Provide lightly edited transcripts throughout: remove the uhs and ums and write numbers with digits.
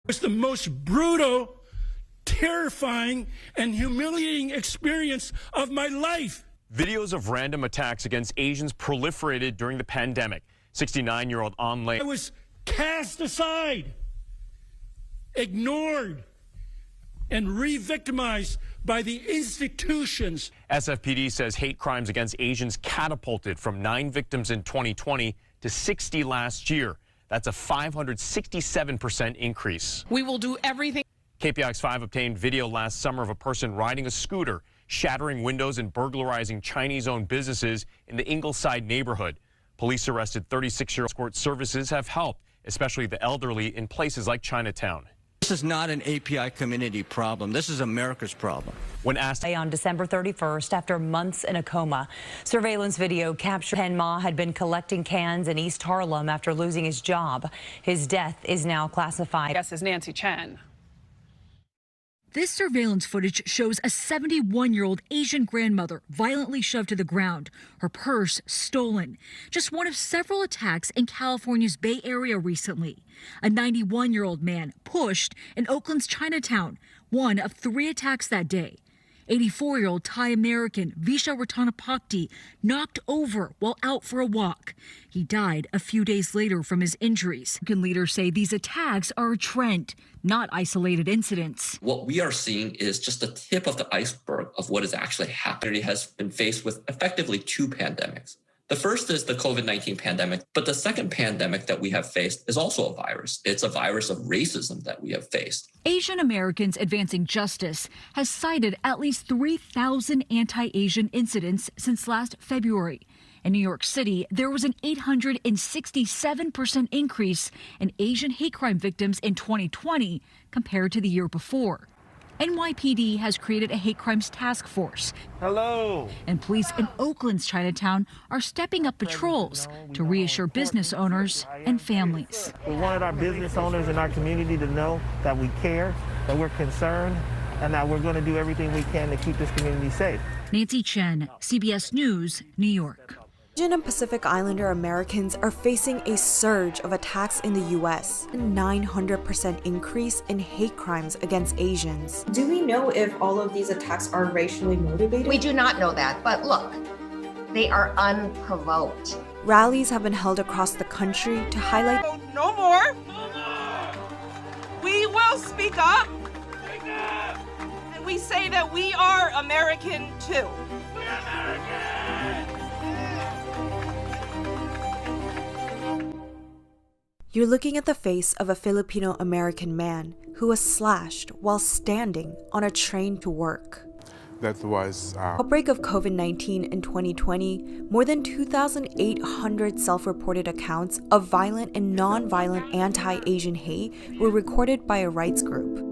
was the most brutal, terrifying, and humiliating experience of my life. Videos of random attacks against Asians proliferated during the pandemic. 69-year-old An Lei I was cast aside, ignored, and re-victimized by the institutions. SFPD says hate crimes against Asians catapulted from 9 victims in 2020 to 60 last year. That's a 567% increase. We will do everything. KPIX5 obtained video last summer of a person riding a scooter, shattering windows and burglarizing Chinese-owned businesses in the Ingleside neighborhood. Police arrested 36-year-old escort services have helped, especially the elderly in places like Chinatown. This is not an API community problem. This is America's problem. When asked on December 31st, after months in a coma, surveillance video captured Pen Ma had been collecting cans in East Harlem after losing his job. His death is now classified. Yes, is Nancy Chen. This surveillance footage shows a 71-year-old Asian grandmother violently shoved to the ground, her purse stolen. Just one of several attacks in California's Bay Area recently. A 91-year-old man pushed in Oakland's Chinatown, one of 3 attacks that day. 84-year-old Thai American Visha Ratanapakdi knocked over while out for a walk. He died a few days later from his injuries. Leaders say these attacks are a trend, not isolated incidents. What we are seeing is just the tip of the iceberg of what is actually happening. It has been faced with effectively 2 pandemics. The first is the COVID-19 pandemic, but the second pandemic that we have faced is also a virus. It's a virus of racism that we have faced. Asian Americans Advancing Justice has cited at least 3,000 anti-Asian incidents since last February. In New York City, there was an 867% increase in Asian hate crime victims in 2020 compared to the year before. NYPD has created a hate crimes task force. Hello. And police in Oakland's Chinatown are stepping up patrols to reassure business owners and families. We wanted our business owners in our community to know that we care, that we're concerned, and that we're going to do everything we can to keep this community safe. Nancy Chen, CBS News, New York. Asian and Pacific Islander Americans are facing a surge of attacks in the U.S., a 900% increase in hate crimes against Asians. Do we know if all of these attacks are racially motivated? We do not know that, but look, they are unprovoked. Rallies have been held across the country to highlight No more! No more! We will speak up! Speak up! And we say that we are American too. We're American! You're looking at the face of a Filipino-American man who was slashed while standing on a train to work. That was outbreak of COVID-19 in 2020, more than 2,800 self-reported accounts of violent and non-violent anti-Asian hate were recorded by a rights group.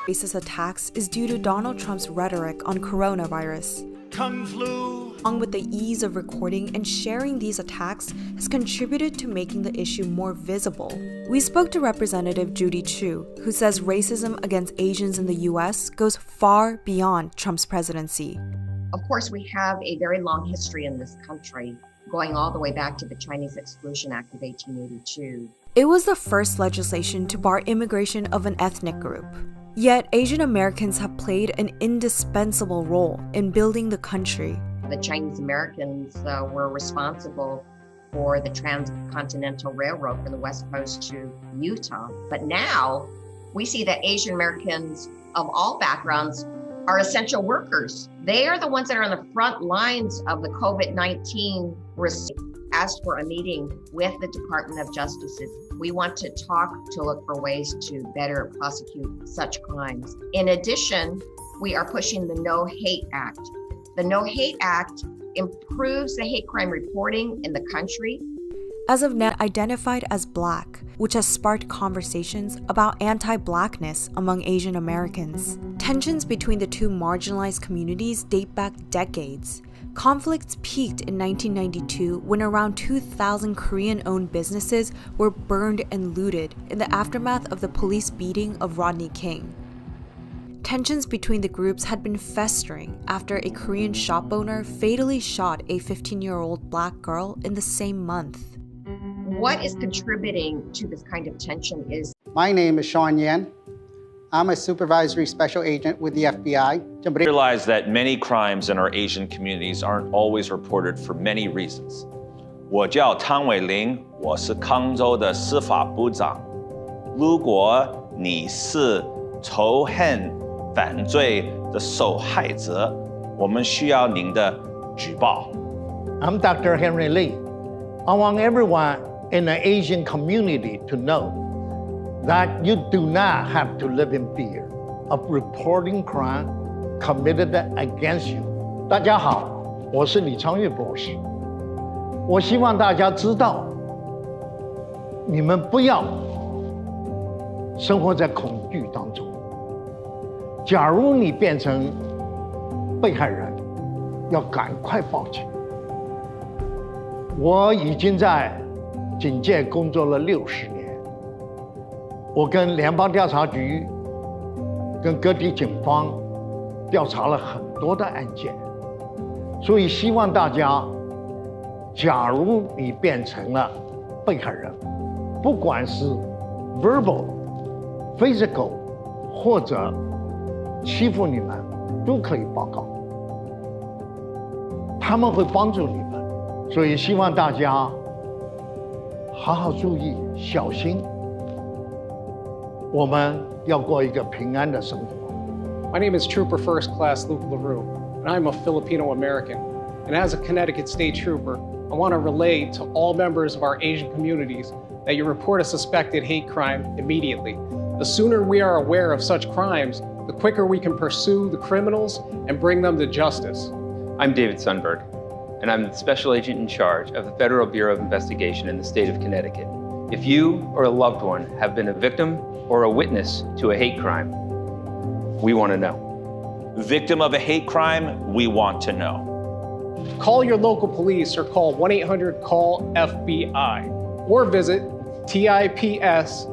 Racist attacks is due to Donald Trump's rhetoric on coronavirus. Kung flu. Along with the ease of recording and sharing these attacks has contributed to making the issue more visible. We spoke to Representative Judy Chu, who says racism against Asians in the U.S. goes far beyond Trump's presidency. Of course, we have a very long history in this country, going all the way back to the Chinese Exclusion Act of 1882. It was the first legislation to bar immigration of an ethnic group. Yet, Asian Americans have played an indispensable role in building the country. The Chinese Americans were responsible for the Transcontinental Railroad from the West Coast to Utah. But now we see that Asian Americans of all backgrounds are essential workers. They are the ones that are on the front lines of the COVID-19 risk. Asked for a meeting with the Department of Justice. We want to talk to look for ways to better prosecute such crimes. In addition, we are pushing the No Hate Act. The No Hate Act improves the hate crime reporting in the country. As of now, identified as Black, which has sparked conversations about anti-Blackness among Asian Americans. Tensions between the two marginalized communities date back decades. Conflicts peaked in 1992 when around 2,000 Korean-owned businesses were burned and looted in the aftermath of the police beating of Rodney King. Tensions between the groups had been festering after a Korean shop owner fatally shot a 15-year-old Black girl in the same month. What is contributing to this kind of tension is My name is Sean Yan. I'm a supervisory special agent with the FBI. I realize that many crimes in our Asian communities aren't always reported for many reasons. 我叫汤伟林，我是康州的司法部长。如果你是仇恨犯罪的受害者，我们需要您的举报。I'm Dr. Henry Lee. I want everyone in the Asian community to know that you do not have to live in fear of reporting crime committed against you. 大家好，我是李昌钰博士。我希望大家知道，你们不要生活在恐惧当中。假如你变成被害人，要赶快报警。我已经在警界工作了60年，我跟联邦调查局、跟各地警方调查了很多的案件，所以希望大家，假如你变成了被害人，不管是 verbal、physical 或者欺负你们，都可以报告，他们会帮助你们。所以希望大家好好注意，小心。我们要过一个平安的生活。My name is Trooper First Class Luke LaRue, and I'm a Filipino American. And as a Connecticut State Trooper, I want to relay to all members of our Asian communities that you report a suspected hate crime immediately. The sooner we are aware of such crimes, the quicker we can pursue the criminals and bring them to justice. I'm David Sundberg, and I'm the Special Agent in charge of the Federal Bureau of Investigation in the state of Connecticut. If you or a loved one have been a victim or a witness to a hate crime, we want to know. Victim of a hate crime, we want to know. Call your local police or call 1-800-CALL-FBI or visit tips.fbi.gov.